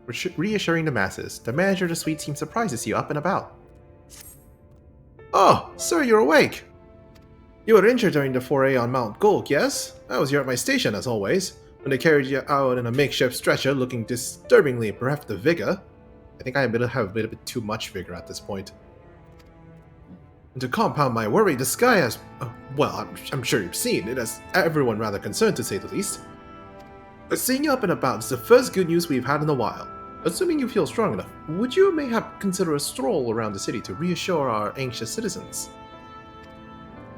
Reassuring the masses, the manager of the suite seems surprised to see you up and about. Oh, sir, you're awake! You were injured during the foray on Mount Gulk, yes? I was here at my station, as always, when they carried you out in a makeshift stretcher looking disturbingly bereft of vigor. I think I have a bit too much vigor at this point. And to compound my worry, the sky has... well, I'm sure you've seen it, has everyone rather concerned, to say the least. But seeing you up and about is the first good news we've had in a while. Assuming you feel strong enough, would you mayhap consider a stroll around the city to reassure our anxious citizens?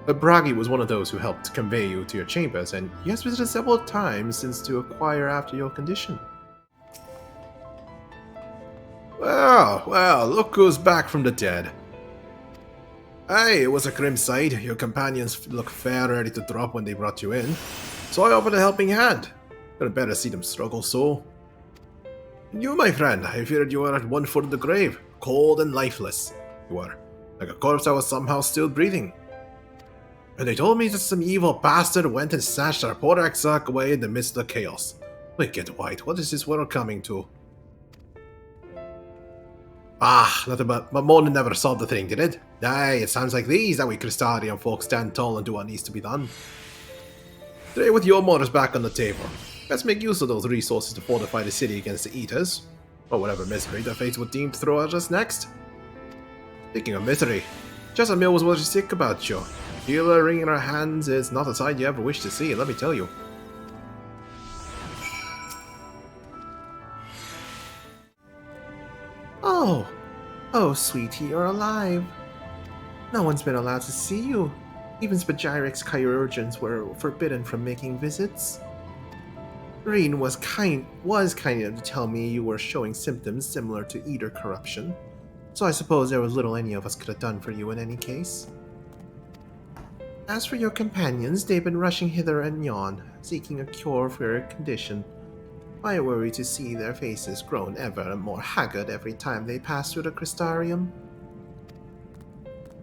Bragi was one of those who helped convey you to your chambers, and he has visited several times since to acquire after your condition. Well, look who's back from the dead. Aye, it was a grim sight. Your companions looked fair ready to drop when they brought you in, so I offered a helping hand. You'd better see them struggle so. And you, my friend, I feared you were at one foot of the grave, cold and lifeless. You were, like a corpse that was somehow still breathing. And they told me that some evil bastard went and snatched our poor Exarch away in the midst of the chaos. Wicked White, what is this world coming to? Nothing but moaning never solved the thing, did it? Aye, it sounds like these that we Crystalian folk stand tall and do what needs to be done. Today, with your motors back on the table, let's make use of those resources to fortify the city against the Eaters, or whatever misery the fates would deem to throw at us next. Speaking of misery, Jessamine was worried sick about you. Healer ring in her hands is not a sight you ever wish to see, let me tell you. Oh, sweetie, you're alive. No one's been allowed to see you. Even Spagyrix chirurgeons were forbidden from making visits. Reen was kind enough to tell me you were showing symptoms similar to Eater corruption, so I suppose there was little any of us could have done for you in any case. As for your companions, they've been rushing hither and yon, seeking a cure for your condition. I worry to see their faces grown ever more haggard every time they pass through the Crystarium.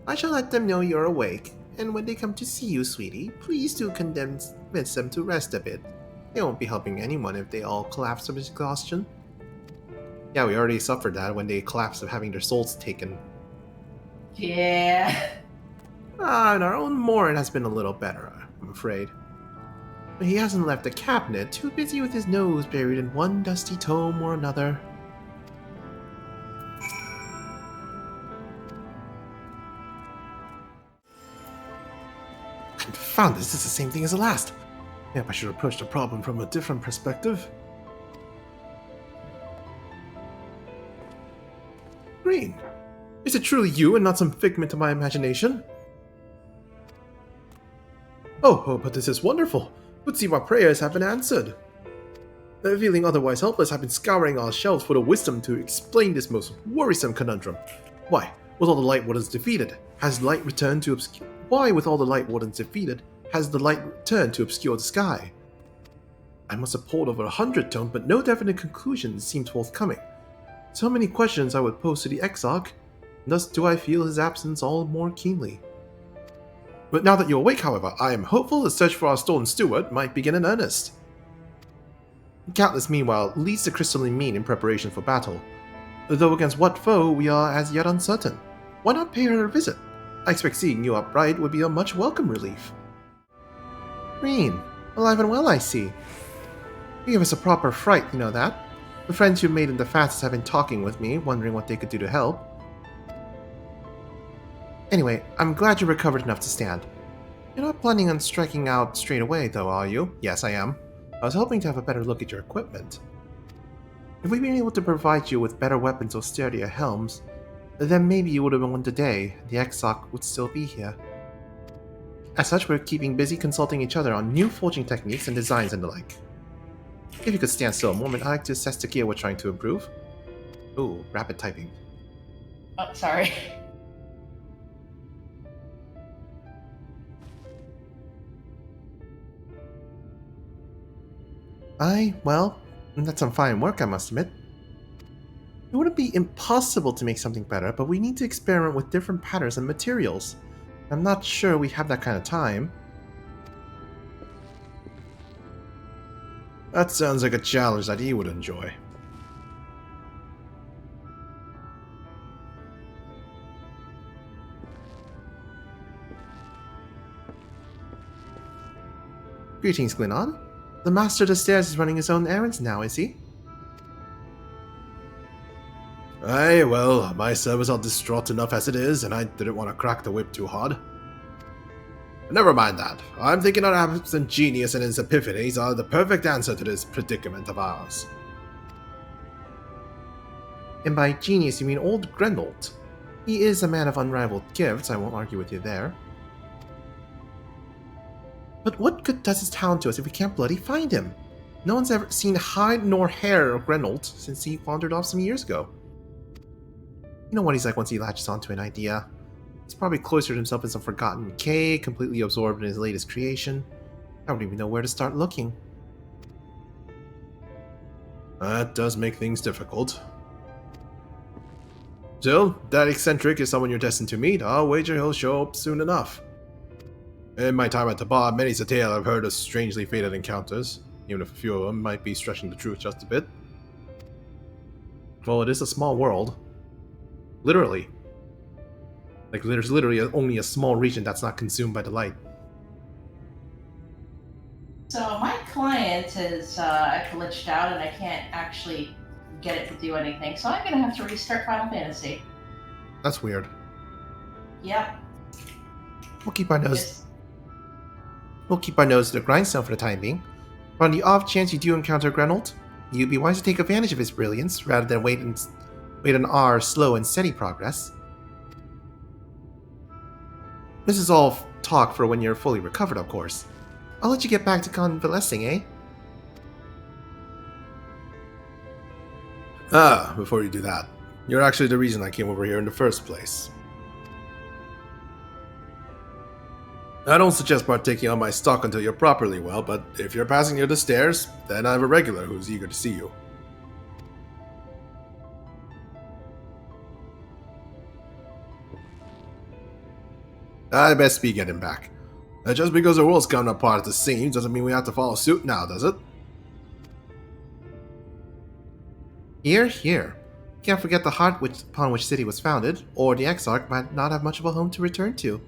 I shall let them know you're awake, and when they come to see you, sweetie, please do convince them to rest a bit. They won't be helping anyone if they all collapse of exhaustion. Yeah, we already suffered that when they collapsed of having their souls taken. Yeah. And our own Morin has been a little better, I'm afraid. But he hasn't left the cabinet, too busy with his nose buried in one dusty tome or another. Confound this is the same thing as the last. Yep, I should approach the problem from a different perspective. Green, is it truly you and not some figment of my imagination? Oh, but this is wonderful. Would see my prayers have been answered. Feeling otherwise helpless, I've been scouring our shelves for the wisdom to explain this most worrisome conundrum. Why, with all the Lightwardens defeated, has light returned to obscure? Why, with all the Lightwardens defeated, has the light returned to obscure the sky? I must have pored over 100 tomes, but no definite conclusions seemed forthcoming. So many questions I would pose to the Exarch, and thus do I feel his absence all more keenly. But now that you're awake, however, I am hopeful the search for our stolen steward might begin in earnest. Countless, meanwhile, leads the crystalline mean in preparation for battle, though against what foe we are as yet uncertain. Why not pay her a visit? I expect seeing you upright would be a much welcome relief. Reen, alive and well, I see. You gave us a proper fright, you know that. The friends you made in the fastest have been talking with me, wondering what they could do to help. Anyway, I'm glad you recovered enough to stand. You're not planning on striking out straight away, though, are you? Yes, I am. I was hoping to have a better look at your equipment. If we'd been able to provide you with better weapons or sturdier helms, then maybe you would have won today, and the Exarch would still be here. As such, we're keeping busy consulting each other on new forging techniques and designs and the like. If you could stand still a moment, I'd like to assess the gear we're trying to improve. Ooh, rapid typing. Oh, sorry. Well, that's some fine work, I must admit. It wouldn't be impossible to make something better, but we need to experiment with different patterns and materials. I'm not sure we have that kind of time. That sounds like a challenge that he would enjoy. Greetings, Glenard. The Master of the Stairs is running his own errands now, is he? Aye, well, my servants are distraught enough as it is, and I didn't want to crack the whip too hard. But never mind that. I'm thinking our absent genius and his epiphanies are the perfect answer to this predicament of ours. And by genius, you mean old Grenold. He is a man of unrivaled gifts, I won't argue with you there. But what good does his talent to us if we can't bloody find him? No one's ever seen hide nor hair of Grenold since he wandered off some years ago. You know what he's like once he latches onto an idea. He's probably cloistered himself in some forgotten cave, completely absorbed in his latest creation. I don't even know where to start looking. That does make things difficult. Still, that eccentric is someone you're destined to meet. I'll wager he'll show up soon enough. In my time at the bar, many's a tale I've heard of strangely fated encounters, even if a few of them might be stretching the truth just a bit. Well, it is a small world. Literally. Like, there's literally only a small region that's not consumed by the light. So my client is glitched out and I can't actually get it to do anything. So I'm going to have to restart Final Fantasy. That's weird. Yep. We'll keep our nose to the grindstone for the time being. But on the off chance you do encounter Grenold, you'd be wise to take advantage of his brilliance rather than wait on our slow and steady progress. This is all talk for when you're fully recovered, of course. I'll let you get back to convalescing, eh? Ah, before you do that, you're actually the reason I came over here in the first place. I don't suggest partaking on my stock until you're properly well, but if you're passing near the stairs, then I have a regular who's eager to see you. I best be getting back. Just because the world's coming apart at the seams doesn't mean we have to follow suit now, does it? Here, here. Can't forget the heart upon which city was founded, or the Exarch might not have much of a home to return to.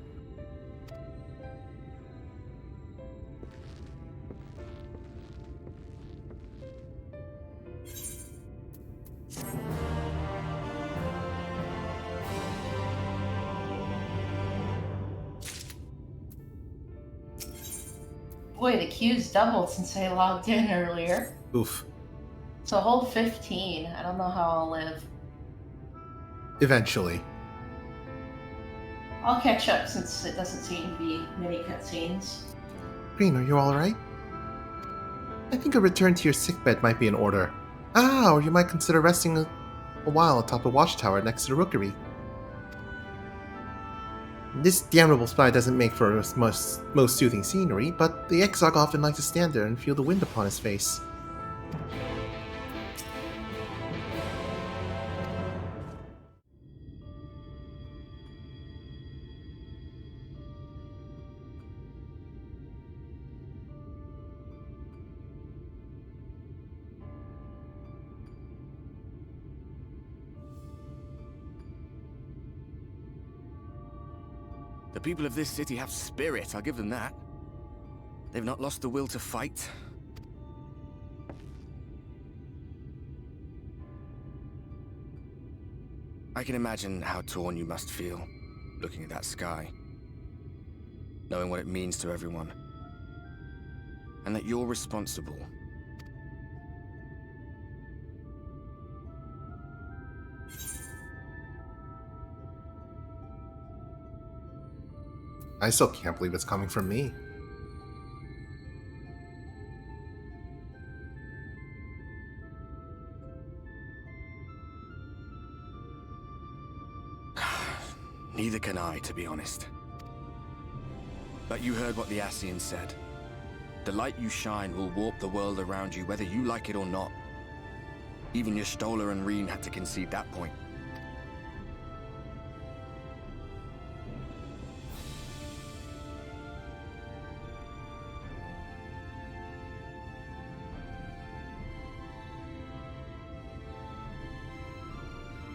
Boy, the queue's doubled since I logged in earlier. Oof. So hold 15. I don't know how I'll live. Eventually. I'll catch up since it doesn't seem to be many cutscenes. Green, are you alright? I think a return to your sickbed might be in order. Or you might consider resting a while atop a watchtower next to the rookery. This damnable spy doesn't make for most soothing scenery, but the Exarch often likes to stand there and feel the wind upon his face. The people of this city have spirit, I'll give them that. They've not lost the will to fight. I can imagine how torn you must feel, looking at that sky. Knowing what it means to everyone. And that you're responsible. I still can't believe it's coming from me. Neither can I, to be honest. But you heard what the Ascian said. The light you shine will warp the world around you, whether you like it or not. Even your Stoller and Reen had to concede that point.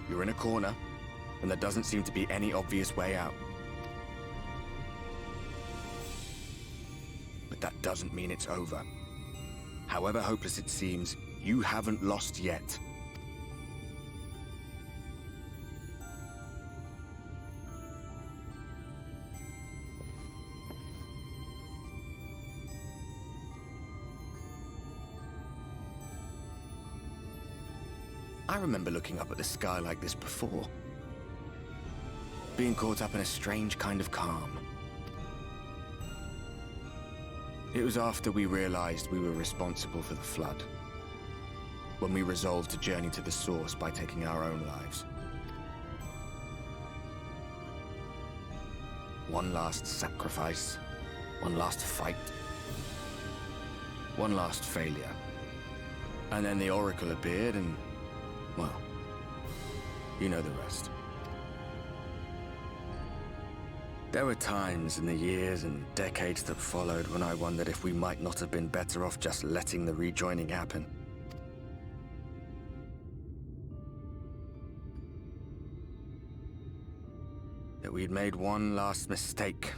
You're in a corner, and there doesn't seem to be any obvious way out. But but that doesn't mean it's over. However hopeless it seems, you haven't lost yet. I remember looking up at the sky like this before. Being caught up in a strange kind of calm. It was after we realized we were responsible for the flood. When we resolved to journey to the source by taking our own lives. One last sacrifice. One last fight. One last failure. And then the Oracle appeared and... well, you know the rest. There were times in the years and decades that followed when I wondered if we might not have been better off just letting the rejoining happen. That we'd made one last mistake.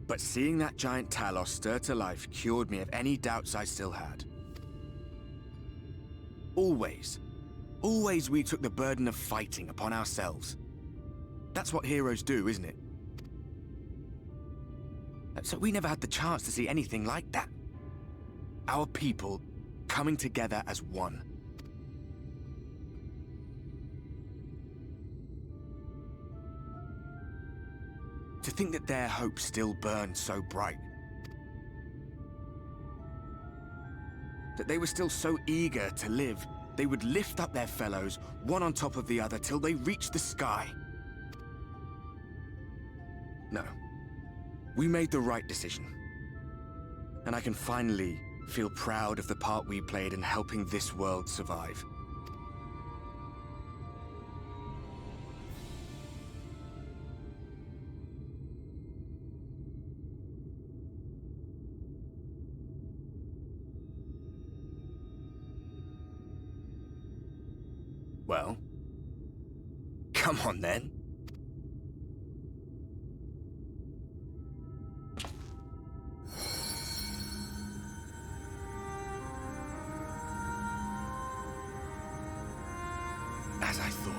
But seeing that giant Talos stir to life cured me of any doubts I still had. Always we took the burden of fighting upon ourselves. That's what heroes do, isn't it? So we never had the chance to see anything like that. Our people coming together as one. To think that their hope still burned so bright. That they were still so eager to live, they would lift up their fellows, one on top of the other, till they reached the sky. No. We made the right decision. And I can finally feel proud of the part we played in helping this world survive. Well, come on then. As I thought.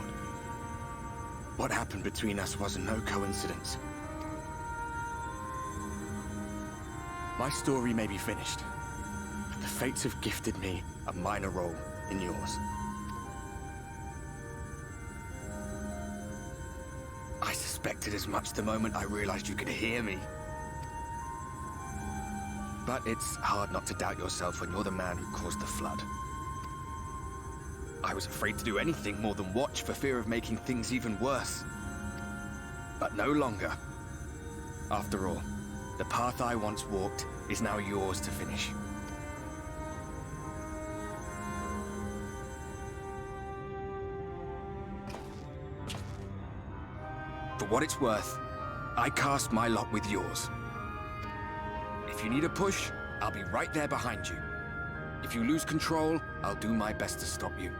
What happened between us was no coincidence. My story may be finished, but the fates have gifted me a minor role in yours. I suspected as much the moment I realized you could hear me. But it's hard not to doubt yourself when you're the man who caused the flood. I was afraid to do anything more than watch for fear of making things even worse. But no longer. After all, the path I once walked is now yours to finish. For what it's worth, I cast my lot with yours. If you need a push, I'll be right there behind you. If you lose control, I'll do my best to stop you.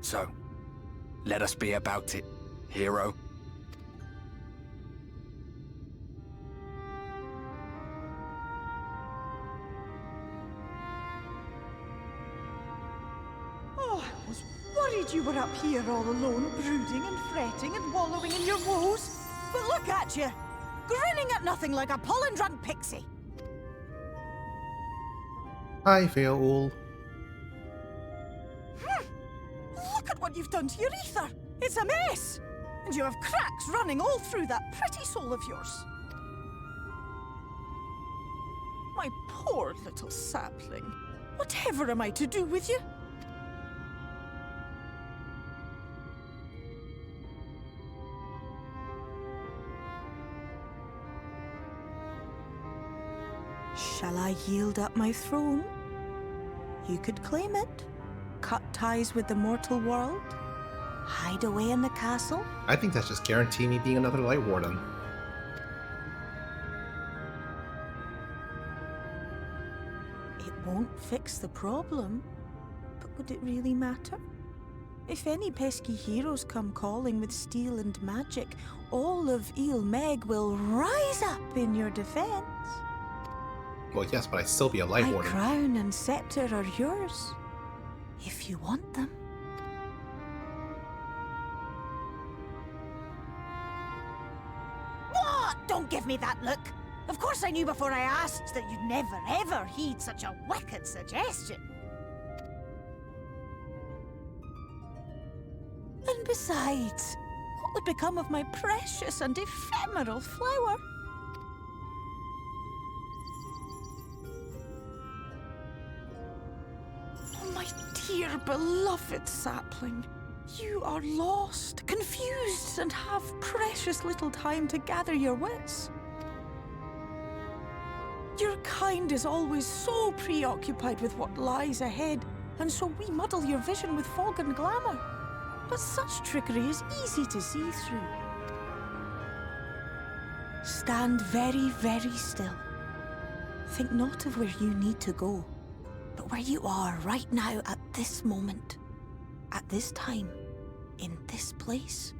So, let us be about it, hero. Oh, I was worried you were up here all alone, brooding and fretting and wallowing in your woes. But look at you, grinning at nothing like a pollen-drunk pixie. Hi, Feol. Look at what you've done to your ether. It's a mess. And you have cracks running all through that pretty soul of yours. My poor little sapling. Whatever am I to do with you? Shall I yield up my throne? You could claim it. Cut ties with the mortal world? Hide away in the castle? I think that's just guaranteeing me being another Lightwarden. It won't fix the problem, but would it really matter? If any pesky heroes come calling with steel and magic, all of Il Meg will rise up in your defense. Well, yes, but I'd still be a My Lightwarden. crown and scepter are yours, if you want them. What? Don't give me that look. Of course I knew before I asked that you'd never ever heed such a wicked suggestion. And besides, what would become of my precious and ephemeral flower? Oh, my dear beloved sapling, you are lost, confused, and have precious little time to gather your wits. Your kind is always so preoccupied with what lies ahead, and so we muddle your vision with fog and glamour. But such trickery is easy to see through. Stand very, very still. Think not of where you need to go, but where you are right now at this moment, at this time, in this place.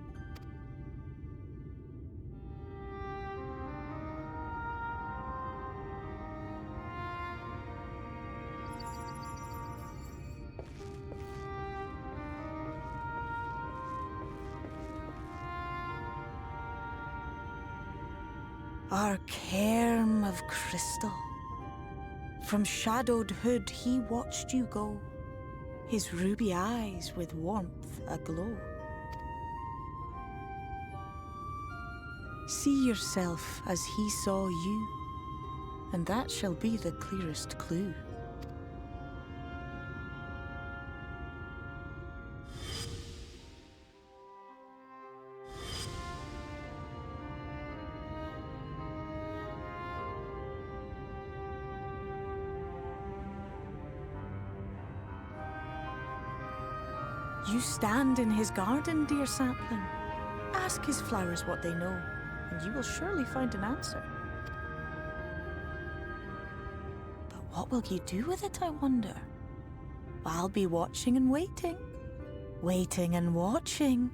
Our cairn of crystal. From shadowed hood he watched you go, his ruby eyes with warmth aglow. See yourself as he saw you, and that shall be the clearest clue. You stand in his garden, dear sapling. Ask his flowers what they know, and you will surely find an answer. But what will you do with it, I wonder? I'll be watching and waiting. Waiting and watching.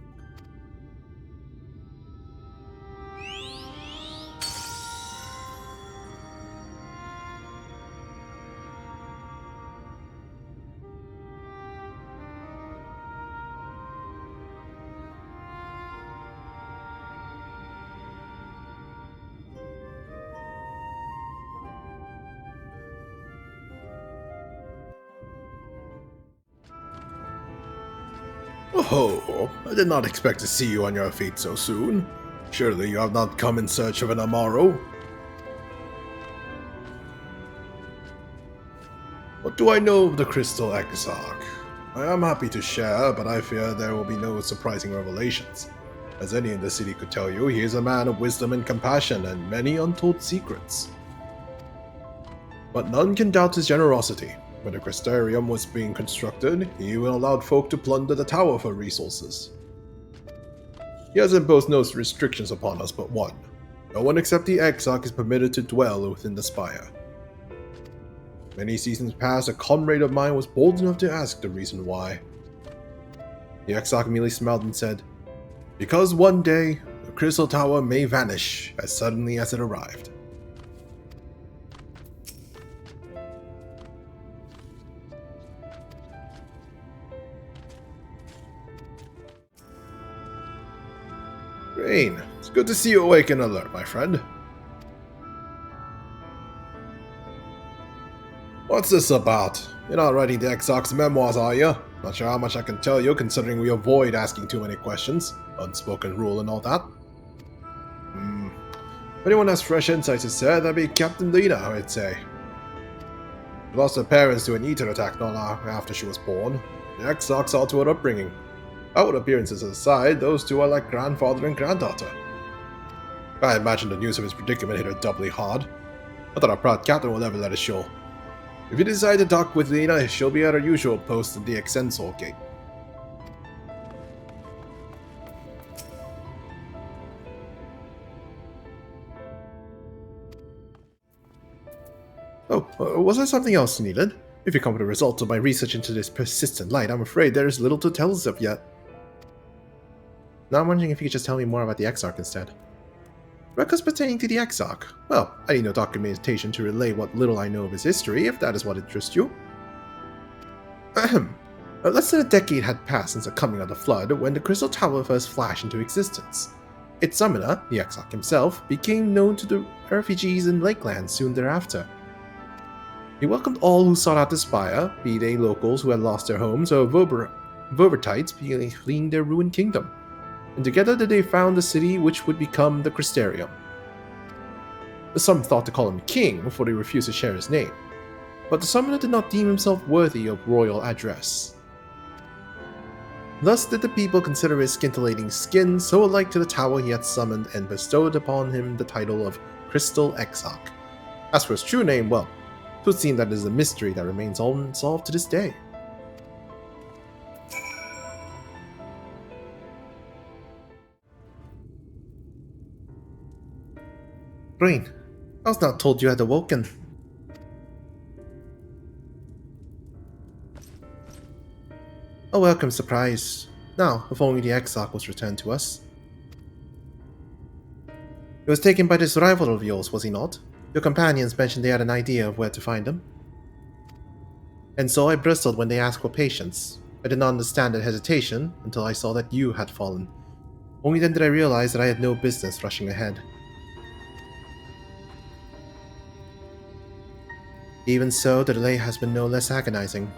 Oh, I did not expect to see you on your feet so soon. Surely you have not come in search of an Amaro? What do I know of the Crystal Exarch? I am happy to share, but I fear there will be no surprising revelations. As any in the city could tell you, he is a man of wisdom and compassion and many untold secrets. But none can doubt his generosity. When the Crystarium was being constructed, he even allowed folk to plunder the tower for resources. He has imposed no restrictions upon us but one. No one except the Exarch is permitted to dwell within the spire. Many seasons past, a comrade of mine was bold enough to ask the reason why. The Exarch merely smiled and said, "Because one day, the Crystal Tower may vanish as suddenly as it arrived." Rain, it's good to see you awake and alert, my friend. What's this about? You're not writing the Exarch's memoirs, are you? Not sure how much I can tell you, considering we avoid asking too many questions. Unspoken rule and all that. If anyone has fresh insights to share, that'd be Captain Lena, I'd say. She lost her parents to an Eater attack not long after she was born. The Exarch saw to her upbringing. Outward appearances aside, those two are like grandfather and granddaughter. I imagine the news of his predicament hit her doubly hard. I thought our proud captain would never let it show. If you decide to talk with Lena, she'll be at her usual post at the XIV gate. Oh, was there something else needed? If you come to the results of my research into this persistent light, I'm afraid there is little to tell as of yet. Now I'm wondering if you could just tell me more about the Exarch instead. Records pertaining to the Exarch? Well, I need no documentation to relay what little I know of his history, if that is what interests you. Ahem. Less than a decade had passed since the coming of the Flood, when the Crystal Tower first flashed into existence. Its summoner, the Exarch himself, became known to the refugees in Lakeland soon thereafter. He welcomed all who sought out the spire, be they locals who had lost their homes or Ververtites fleeing their ruined kingdom, and together they found the city which would become the Crystarium. Some thought to call him king, for they refused to share his name, but the summoner did not deem himself worthy of royal address. Thus did the people consider his scintillating skin so alike to the tower he had summoned and bestowed upon him the title of Crystal Exarch. As for his true name, well, it would seem that it is a mystery that remains unsolved to this day. Green, I was not told you had awoken. A welcome surprise. Now, if only the Exarch was returned to us. He was taken by this rival of yours, was he not? Your companions mentioned they had an idea of where to find him. And so I bristled when they asked for patience. I did not understand their hesitation until I saw that you had fallen. Only then did I realize that I had no business rushing ahead. Even so, the delay has been no less agonizing.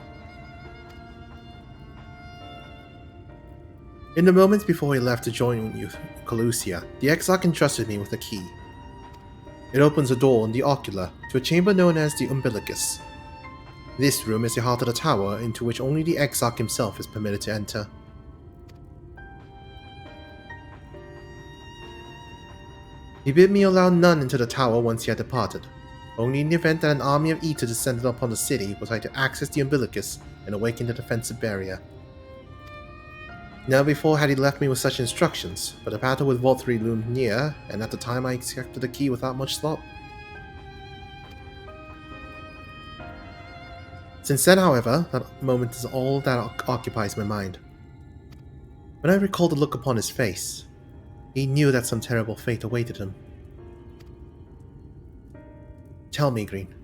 In the moments before he left to join you, Colusia, the Exarch entrusted me with a key. It opens a door in the ocular to a chamber known as the Umbilicus. This room is the heart of the tower into which only the Exarch himself is permitted to enter. He bid me allow none into the tower once he had departed. Only in the event that an army of Eaters descended upon the city was I to access the Umbilicus and awaken the defensive barrier. Never before had he left me with such instructions, but a battle with Volturi loomed near, and at the time I accepted the key without much thought. Since then, however, that moment is all that occupies my mind. When I recall the look upon his face, he knew that some terrible fate awaited him. Tell me, Green.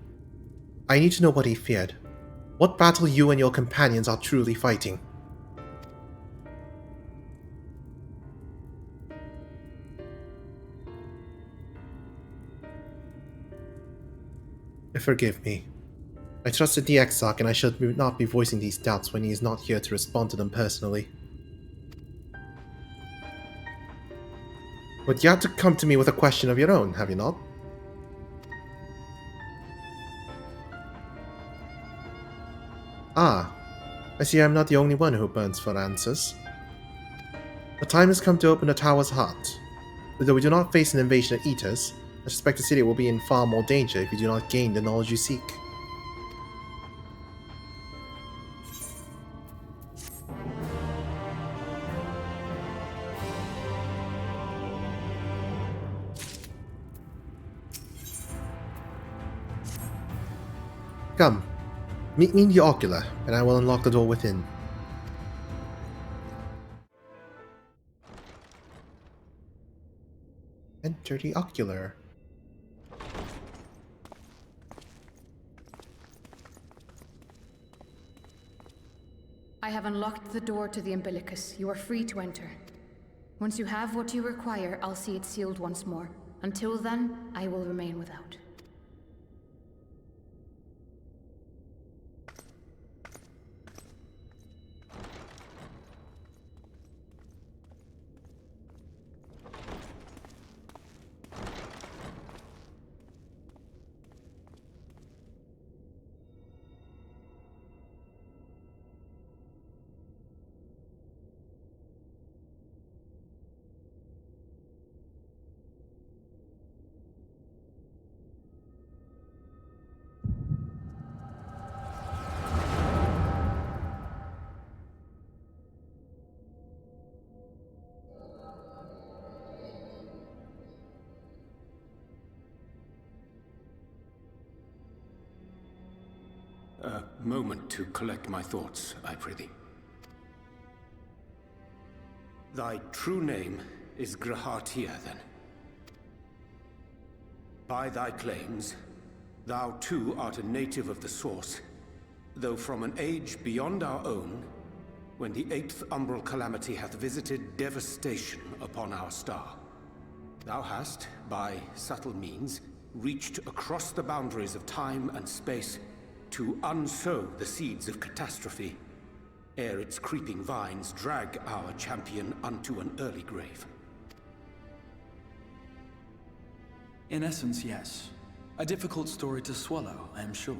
I need to know what he feared. What battle you and your companions are truly fighting. Forgive me. I trusted the Exarch and I should not be voicing these doubts when he is not here to respond to them personally. But you had to come to me with a question of your own, have you not? Ah, I see I'm not the only one who burns for answers. The time has come to open the tower's heart. Though we do not face an invasion of Eaters, I suspect the city will be in far more danger if you do not gain the knowledge you seek. Come, meet me in the ocular, and I will unlock the door within. Enter the ocular. I have unlocked the door to the Umbilicus. You are free to enter. Once you have what you require, I'll see it sealed once more. Until then, I will remain without. A moment to collect my thoughts, I prithee. Thy true name is Grahatia, then. By thy claims, thou too art a native of the Source, though from an age beyond our own, when the 8th umbral calamity hath visited devastation upon our star. Thou hast, by subtle means, reached across the boundaries of time and space to unsow the seeds of catastrophe, ere its creeping vines drag our champion unto an early grave. In essence, yes. A difficult story to swallow, I am sure.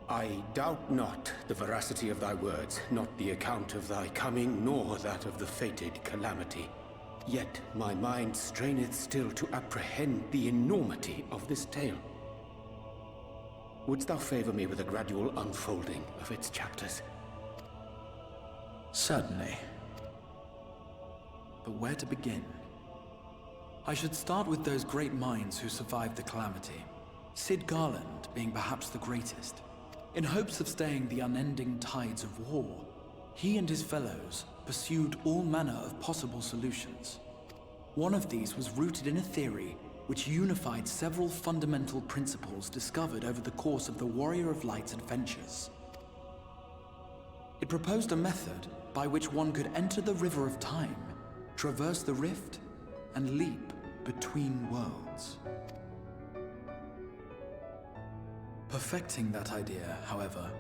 I doubt not the veracity of thy words, not the account of thy coming, nor that of the fated calamity. Yet my mind straineth still to apprehend the enormity of this tale. Wouldst thou favor me with a gradual unfolding of its chapters? Certainly. But where to begin? I should start with those great minds who survived the calamity. Sid Garland being perhaps the greatest. In hopes of staying the unending tides of war, he and his fellows pursued all manner of possible solutions. One of these was rooted in a theory which unified several fundamental principles discovered over the course of the Warrior of Light's adventures. It proposed a method by which one could enter the River of Time, traverse the rift, and leap between worlds. Perfecting that idea, however,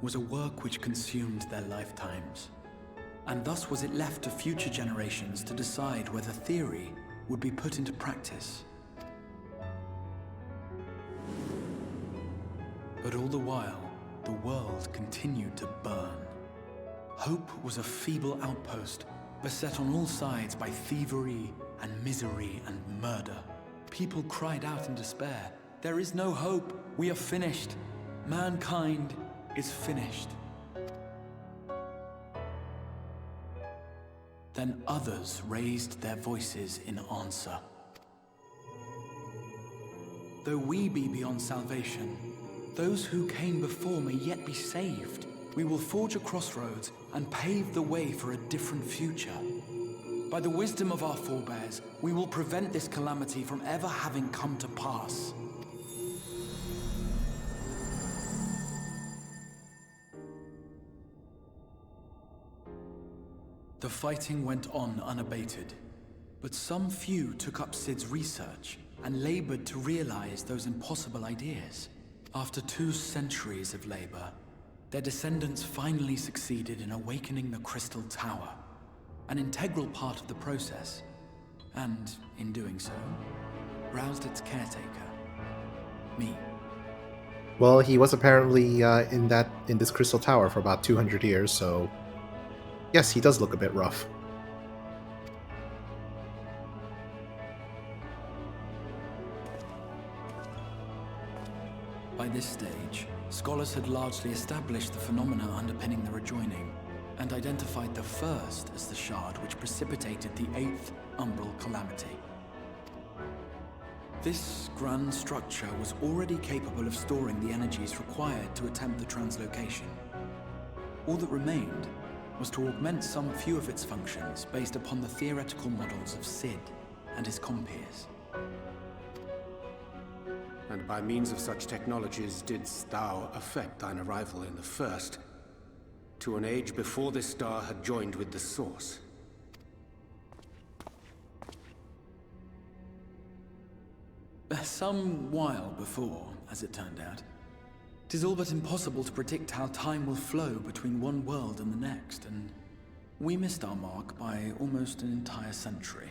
was a work which consumed their lifetimes, and thus was it left to future generations to decide whether theory would be put into practice. But all the while, the world continued to burn. Hope was a feeble outpost, beset on all sides by thievery and misery and murder. People cried out in despair, "There is no hope! We are finished! Mankind is finished!" Then others raised their voices in answer. Though we be beyond salvation, those who came before may yet be saved. We will forge a crossroads and pave the way for a different future. By the wisdom of our forebears, we will prevent this calamity from ever having come to pass. The fighting went on unabated, but some few took up Sid's research and labored to realize those impossible ideas. After 2 centuries of labor, their descendants finally succeeded in awakening the Crystal Tower, an integral part of the process, and, in doing so, roused its caretaker, me. Well, he was apparently in this Crystal Tower for about 200 years, so yes, he does look a bit rough. By this stage, scholars had largely established the phenomena underpinning the rejoining, and identified the first as the shard which precipitated the 8th umbral calamity. This grand structure was already capable of storing the energies required to attempt the translocation. All that remained was to augment some few of its functions based upon the theoretical models of Sid and his compeers. And by means of such technologies didst thou effect thine arrival in the first, to an age before this star had joined with the Source. Some while before, as it turned out. 'Tis all but impossible to predict how time will flow between one world and the next, and we missed our mark by almost an entire century.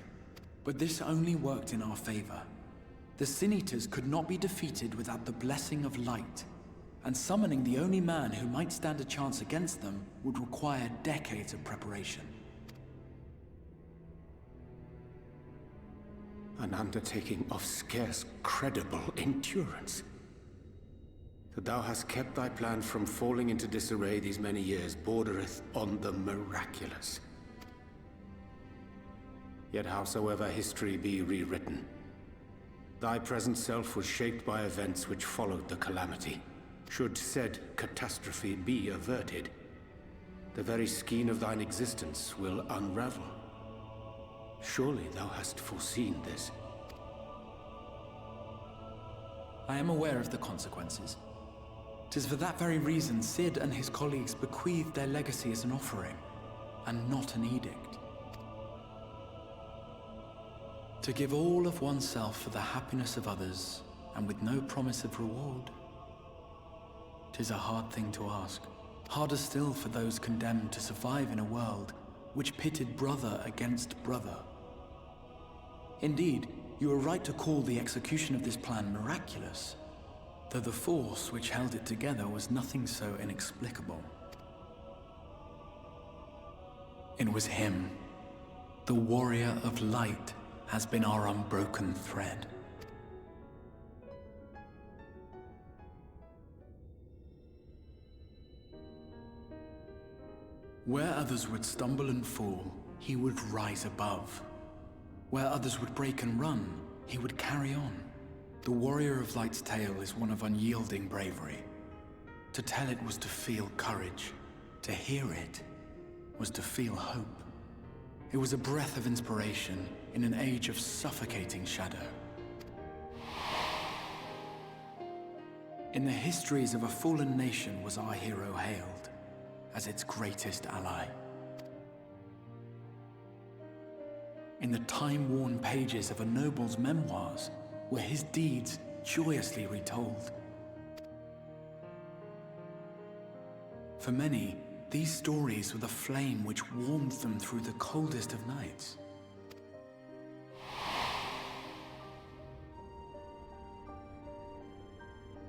But this only worked in our favor. The Sin Eaters could not be defeated without the blessing of light, and summoning the only man who might stand a chance against them would require decades of preparation. An undertaking of scarce credible endurance. That thou hast kept thy plan from falling into disarray these many years bordereth on the miraculous. Yet howsoever history be rewritten, Thy present self was shaped by events which followed the calamity. Should said catastrophe be averted, the very skein of thine existence will unravel. Surely thou hast foreseen this. I am aware of the consequences. 'Tis for that very reason Cid and his colleagues bequeathed their legacy as an offering, and not an edict. To give all of oneself for the happiness of others, and with no promise of reward. 'Tis a hard thing to ask. Harder still for those condemned to survive in a world which pitted brother against brother. Indeed, you are right to call the execution of this plan miraculous, though the force which held it together was nothing so inexplicable. It was him. The warrior of light has been our unbroken thread. Where others would stumble and fall, he would rise above. Where others would break and run, he would carry on. The warrior of light's tale is one of unyielding bravery. To tell it was to feel courage. To hear it was to feel hope. It was a breath of inspiration in an age of suffocating shadow. In the histories of a fallen nation was our hero hailed as its greatest ally. In the time-worn pages of a noble's memoirs were his deeds joyously retold. For many, these stories were the flame which warmed them through the coldest of nights.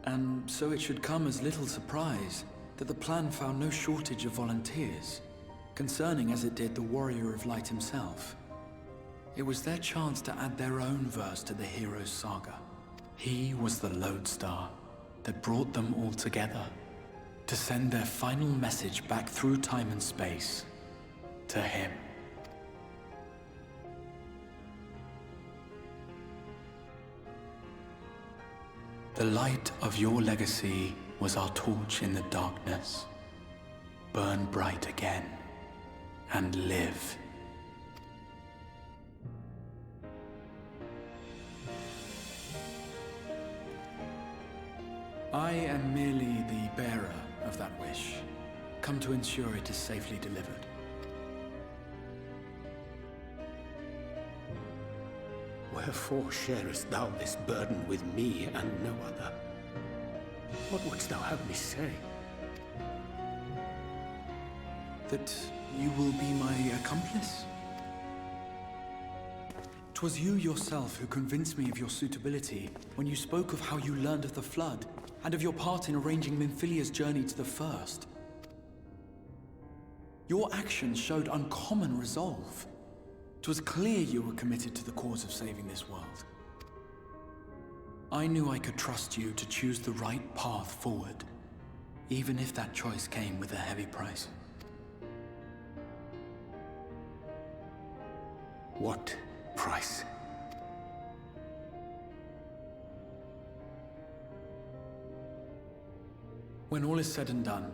And so it should come as little surprise that the plan found no shortage of volunteers, concerning as it did the warrior of light himself. It was their chance to add their own verse to the hero's saga. He was the lodestar that brought them all together, to send their final message back through time and space to him. The light of your legacy was our torch in the darkness. Burn bright again and live. I am merely the bearer of that wish, come to ensure it is safely delivered. Wherefore sharest thou this burden with me and no other? What wouldst thou have me say? That you will be my accomplice? 'Twas you yourself who convinced me of your suitability when you spoke of how you learned of the Flood and of your part in arranging Minfilia's journey to the First. Your actions showed uncommon resolve. 'Twas clear you were committed to the cause of saving this world. I knew I could trust you to choose the right path forward, even if that choice came with a heavy price. What price? When all is said and done,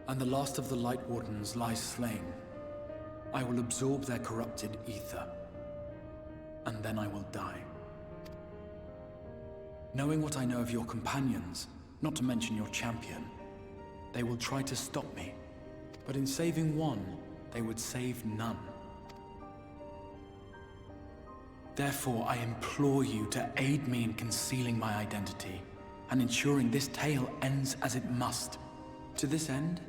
and the last of the Lightwardens lies slain, I will absorb their corrupted ether, and then I will die. Knowing what I know of your companions, not to mention your champion, they will try to stop me, but in saving one, they would save none. Therefore, I implore you to aid me in concealing my identity, and ensuring this tale ends as it must. To this end,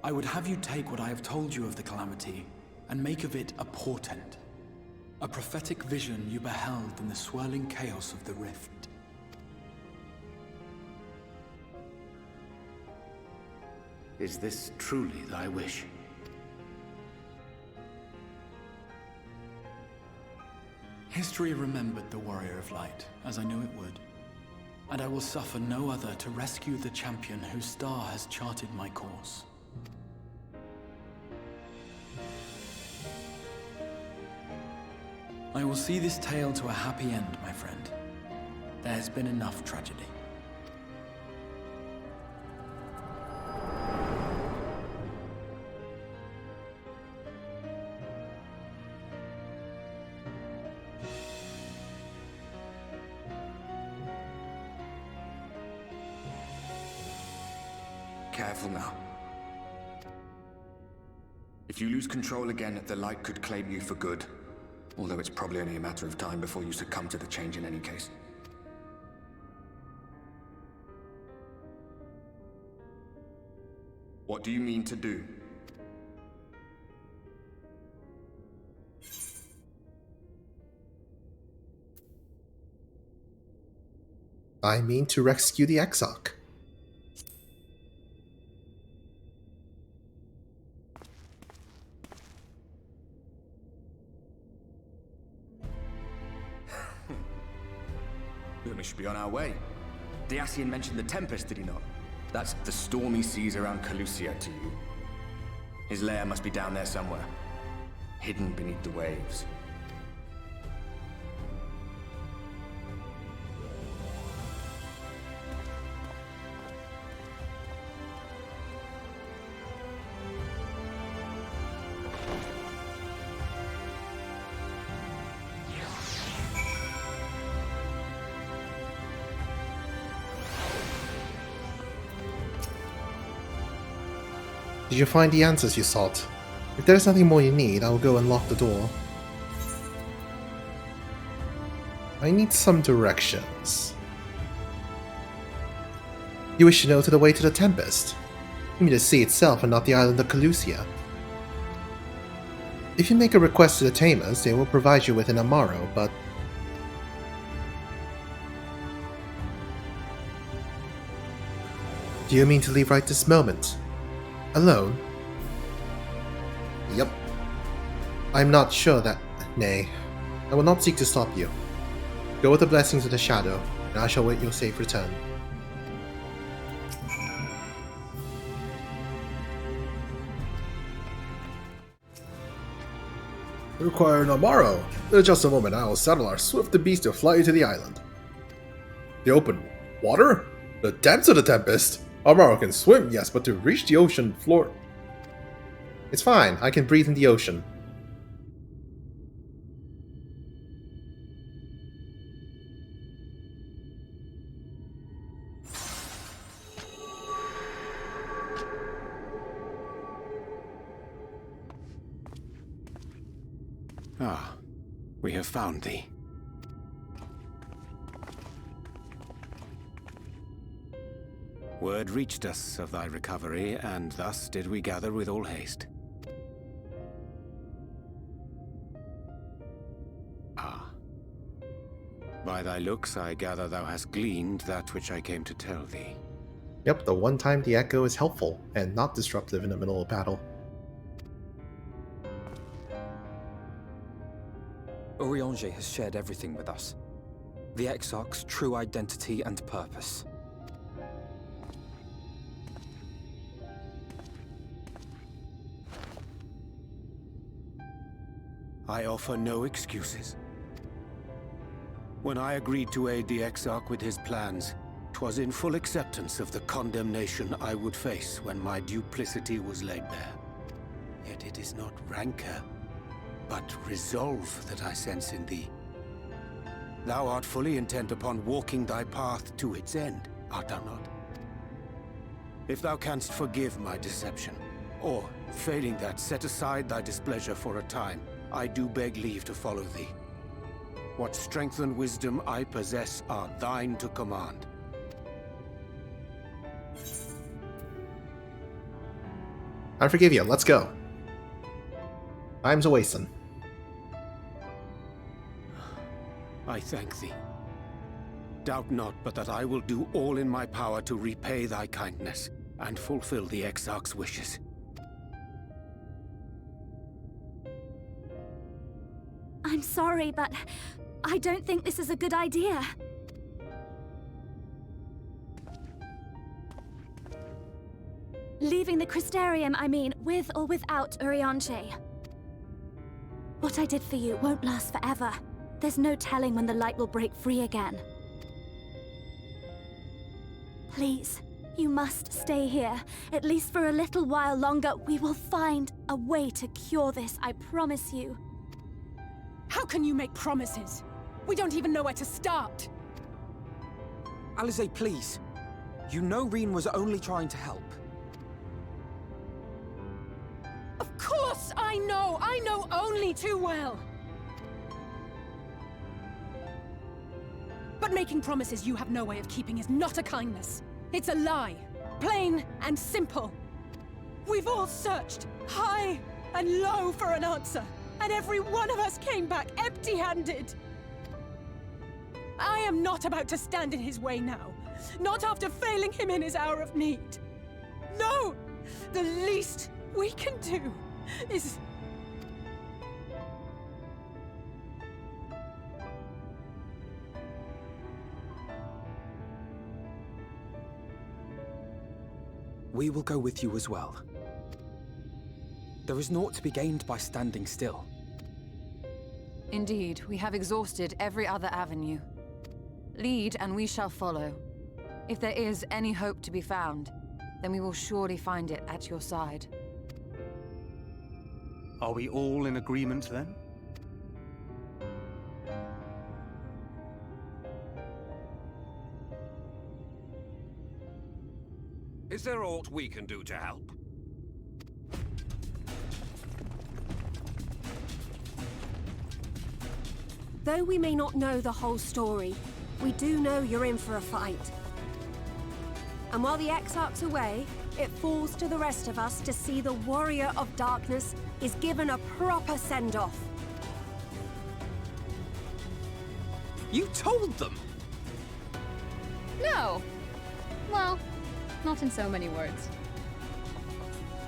I would have you take what I have told you of the calamity, and make of it a portent. A prophetic vision you beheld in the swirling chaos of the rift. Is this truly thy wish? History remembered the Warrior of Light, as I knew it would. And I will suffer no other to rescue the champion whose star has charted my course. I will see this tale to a happy end, my friend. There's been enough tragedy. Careful now. If you lose control again, the light could claim you for good. Although it's probably only a matter of time before you succumb to the change in any case. What do you mean to do? I mean to rescue the Exarch. We should be on our way. The Ascian mentioned the Tempest, did he not? That's the stormy seas around Calusia to you. His lair must be down there somewhere, hidden beneath the waves. Did you find the answers you sought? If there's nothing more you need, I will go and lock the door. I need some directions. You wish to know to the way to the Tempest? You mean the sea itself and not the island of Calusia? If you make a request to the Tamers, they will provide you with an Amaro, but... Do you mean to leave right this moment? Alone? Yep. I'm not sure that... Nay, I will not seek to stop you. Go with the blessings of the Shadow, and I shall wait your safe return. Require an Amaro. In just a moment, I will saddle our swift beast to fly you to the island. The open water? The depths of the Tempest? Amaro can swim, yes, but to reach the ocean floor... It's fine, I can breathe in the ocean. Ah, we have found thee. Word reached us of thy recovery, and thus did we gather with all haste. Ah. By thy looks, I gather thou hast gleaned that which I came to tell thee. Yep, the one time the Echo is helpful, and not disruptive in the middle of battle. Urianger has shared everything with us. The Exarch's true identity and purpose. I offer no excuses. When I agreed to aid the Exarch with his plans, 'twas in full acceptance of the condemnation I would face when my duplicity was laid bare. Yet it is not rancor, but resolve that I sense in thee. Thou art fully intent upon walking thy path to its end, art thou not? If thou canst forgive my deception, or, failing that, set aside thy displeasure for a time, I do beg leave to follow thee. What strength and wisdom I possess are thine to command. I forgive you, let's go. Time's a-wastin'. I thank thee. Doubt not but that I will do all in my power to repay thy kindness, and fulfill the Exarch's wishes. I'm sorry, but I don't think this is a good idea. Leaving the Crystarium, I mean, with or without Urianger. What I did for you won't last forever. There's no telling when the light will break free again. Please, you must stay here. At least for a little while longer. We will find a way to cure this, I promise you. How can you make promises? We don't even know where to start. Alize, please. You know Reen was only trying to help. Of course I know! I know only too well! But making promises you have no way of keeping is not a kindness. It's a lie. Plain and simple. We've all searched high and low for an answer, and every one of us came back empty-handed. I am not about to stand in his way now. Not after failing him in his hour of need. No! The least we can do is... We will go with you as well. There is naught to be gained by standing still. Indeed, we have exhausted every other avenue. Lead, and we shall follow. If there is any hope to be found, then we will surely find it at your side. Are we all in agreement then? Is there aught we can do to help? Though we may not know the whole story, we do know you're in for a fight. And while the Exarch's away, it falls to the rest of us to see the Warrior of Darkness is given a proper send-off. You told them! No! Well, not in so many words.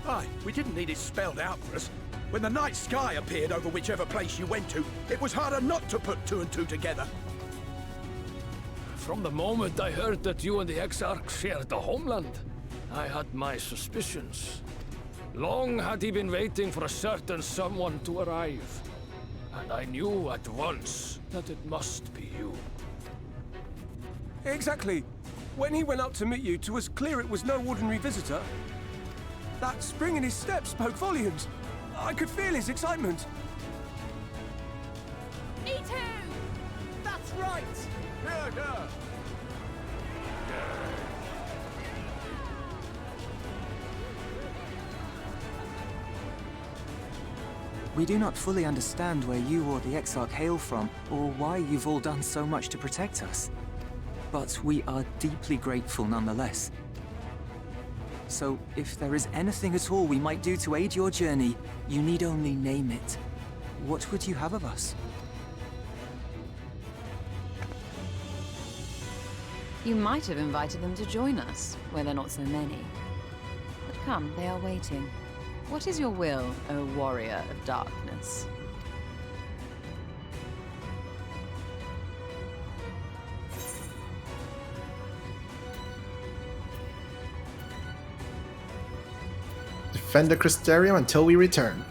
Aye, we didn't need it spelled out for us. When the night sky appeared over whichever place you went to, it was harder not to put two and two together. From the moment I heard that you and the Exarch shared the homeland, I had my suspicions. Long had he been waiting for a certain someone to arrive, and I knew at once that it must be you. Exactly. When he went up to meet you, 'twas clear it was no ordinary visitor. That spring in his step spoke volumes. I could feel his excitement. E2! That's right! Yeah. We do not fully understand where you or the Exarch hail from, or why you've all done so much to protect us. But we are deeply grateful nonetheless. So, if there is anything at all we might do to aid your journey, you need only name it. What would you have of us? You might have invited them to join us, where there are not so many. But come, they are waiting. What is your will, O Warrior of Darkness? Defend the Crystarium until we return.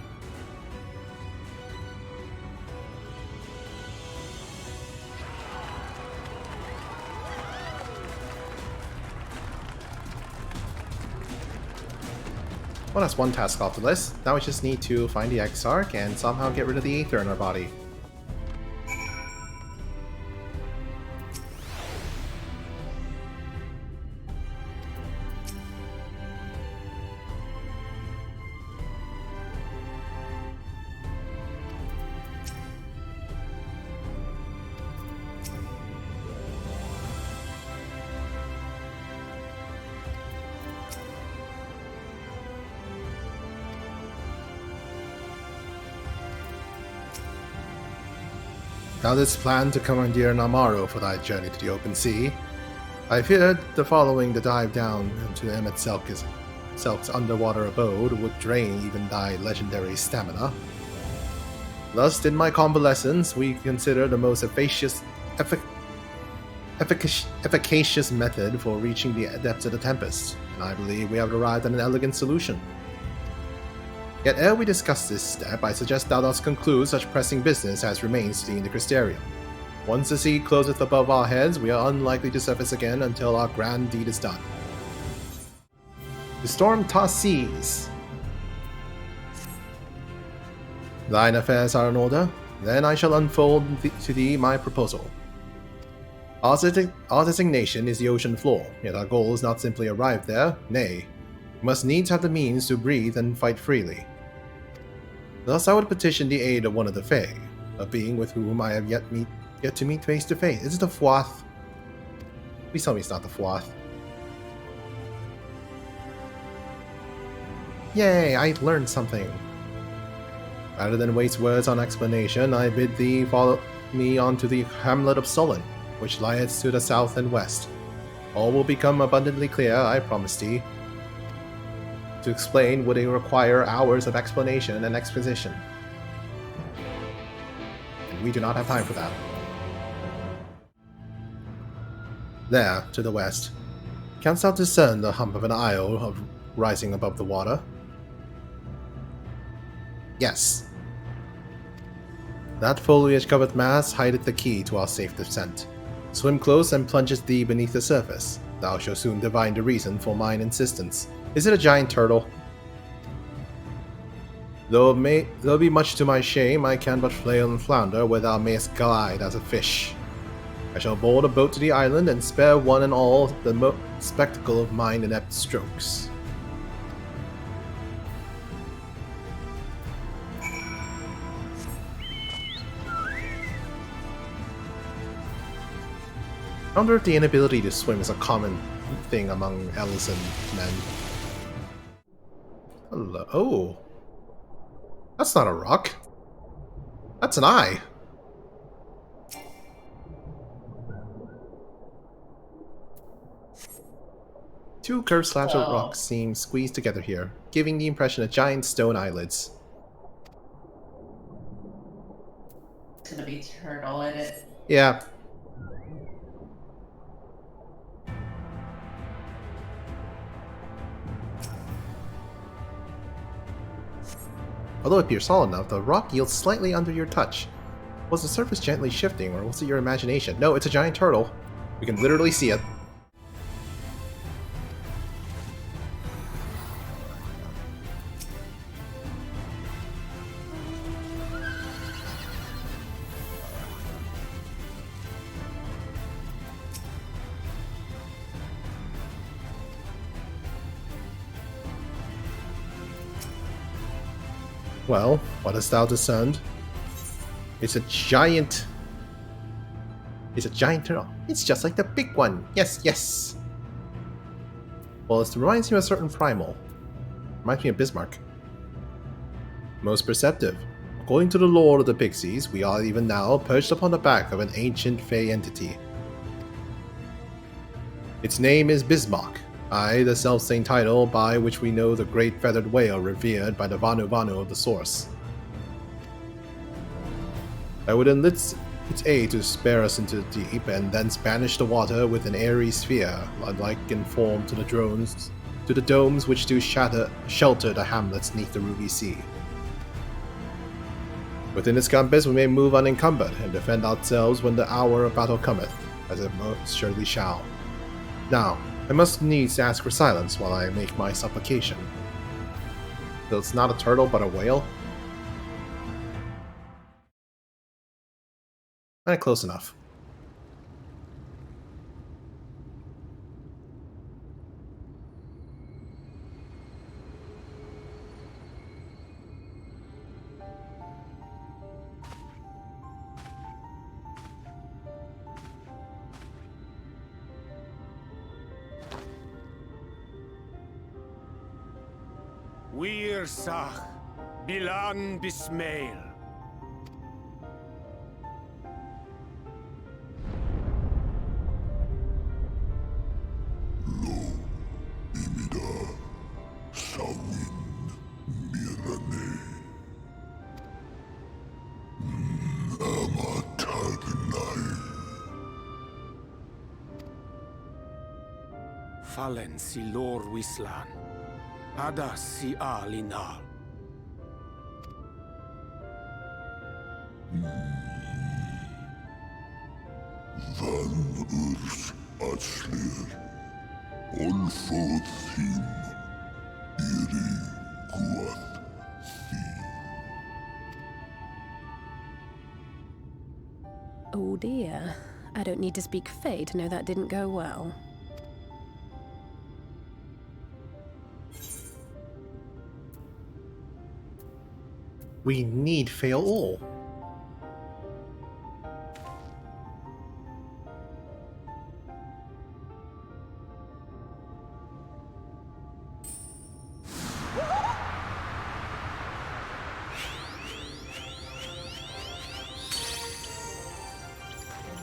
Well, that's one task off the list. Now we just need to find the Exarch and somehow get rid of the Aether in our body. Now this plan to commandeer an Amaro for thy journey to the open sea. I feared the following the dive down into Emmet Selk's underwater abode would drain even thy legendary stamina. Thus, in my convalescence, we consider the most efficacious method for reaching the depths of the Tempest, and I believe we have arrived at an elegant solution. Yet ere we discuss this step, I suggest thou dost conclude such pressing business as remains to thee in the Crystarium. Once the sea closeth above our heads, we are unlikely to surface again until our grand deed is done. To storm tossed seas. Thine affairs are in order, then I shall unfold to thee my proposal. Our designation is the ocean floor, yet our goal is not simply arrive there, nay, we must needs have the means to breathe and fight freely. Thus I would petition the aid of one of the Fae, a being with whom I have yet to meet face to face. Is it the Fwath? Please tell me it's not the Fwath. Yay, I learned something. Rather than waste words on explanation, I bid thee follow me on to the hamlet of Sullen, which lieth to the south and west. All will become abundantly clear, I promise thee. To explain would require hours of explanation and exposition. And we do not have time for that. There, to the west, canst thou discern the hump of an isle rising above the water? Yes. That foliage-covered mass hideth the key to our safe descent. Swim close and plungeth thee beneath the surface. Thou shalt soon divine the reason for mine insistence. Is it a giant turtle? Though it be much to my shame, I can but flail and flounder where thou mayest glide as a fish. I shall board a boat to the island and spare one and all the spectacle of mine inept strokes. I wonder if the inability to swim is a common thing among elves and men. Hello. Oh. That's not a rock. That's an eye. Two curved slabs of rock seem squeezed together here, giving the impression of giant stone eyelids. It's gonna be turtle in it. Yeah. Although it appears solid enough, the rock yields slightly under your touch. Was the surface gently shifting, or was it your imagination? No, it's a giant turtle. We can literally see it. Well, what hast thou discerned? It's a giant turtle. It's just like the big one. Yes, yes. Well, it reminds me of a certain primal. Reminds me of Bismarck. Most perceptive. According to the lore of the Pixies, we are even now perched upon the back of an ancient Fey entity. Its name is Bismarck. Aye, the self-same title by which we know the great feathered whale revered by the Vanu Vanu of the Source. I would enlist its aid to spare us into the deep, and thence banish the water with an airy sphere, like in form to the domes which do shelter the hamlets neath the ruby sea. Within its compass we may move unencumbered, and defend ourselves when the hour of battle cometh, as it most surely shall. Now, I must needs ask for silence while I make my supplication. So it's not a turtle, but a whale? Close enough. Wir Sach, Bilan Bismail. Fallen si lor wislan. Ada si alinal. urs atslir. Olfodd thim. Iri guath thi. Oh dear. I don't need to speak Fae to know that didn't go well. We need fail all.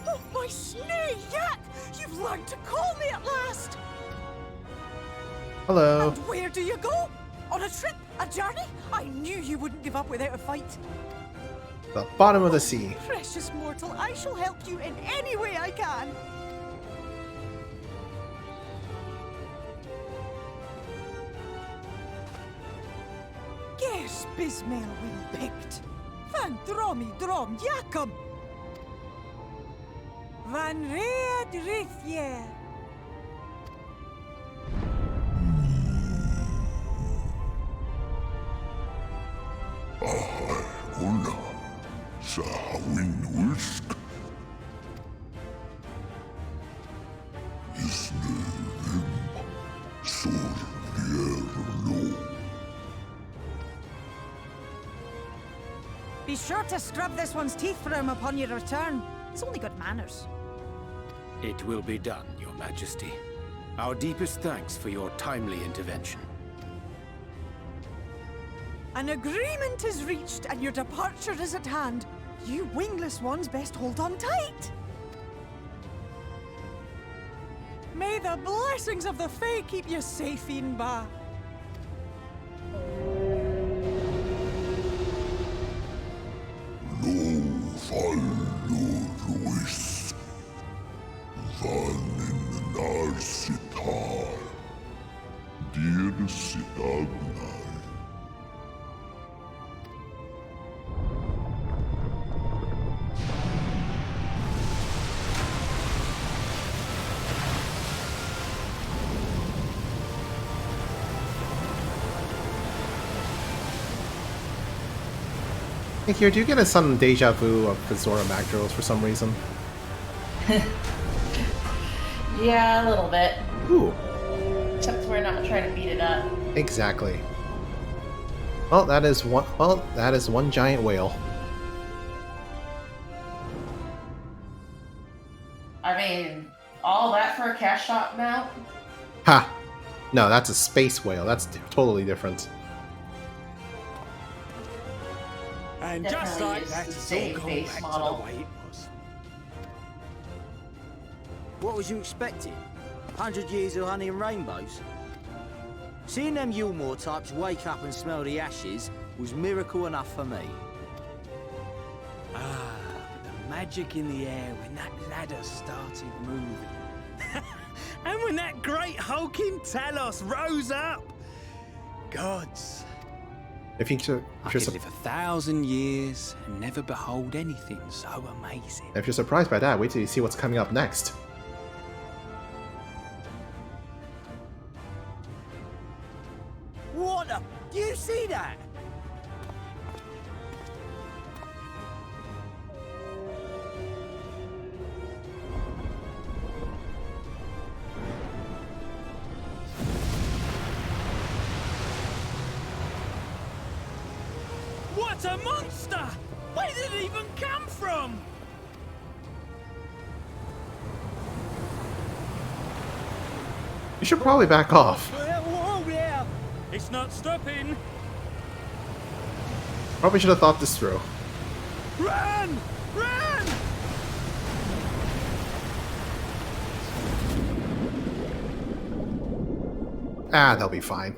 Oh, my snake yak! You've learned to call me at last! Hello. And where do you go? On a trip? A journey? I knew you wouldn't give up without a fight. The bottom of the sea. Precious mortal, I shall help you in any way I can. Gers bismail win picked. Van dromi drom jakom. Van red rithje. Ahai olla. Sahawin ulsk. Isne vim. Sor vierlo. Be sure to scrub this one's teeth for him upon your return. It's only good manners. It will be done, Your Majesty. Our deepest thanks for your timely intervention. An agreement is reached and your departure is at hand. You wingless ones best hold on tight. May the blessings of the Fae keep you safe, Inba. Lo fallo ruis. Van in narsitar. Dir sitagnai. Hey, here, do you get a sudden deja vu of the Zora Magdaros for some reason? Yeah, a little bit. Ooh. Except we're not trying to beat it up. Exactly. Well, that is one. Well, that is one giant whale. I mean, all that for a cash shop mount? Ha! No, that's a space whale. That's totally different. And just like that, it's all gone back to the way it was. What was you expecting? 100 years of honey and rainbows? Seeing them Yulmore types wake up and smell the ashes was miracle enough for me. Ah, the magic in the air when that ladder started moving. And when that great hulking Talos rose up. Gods. If you I could live 1,000 years and never behold anything so amazing. If you're surprised by that, wait till you see what's coming up next. What the? Do you see that? What a monster! Where did it even come from? You should probably back off. Whoa there! It's not stopping. Probably should have thought this through. Run! Run! Ah, they'll be fine.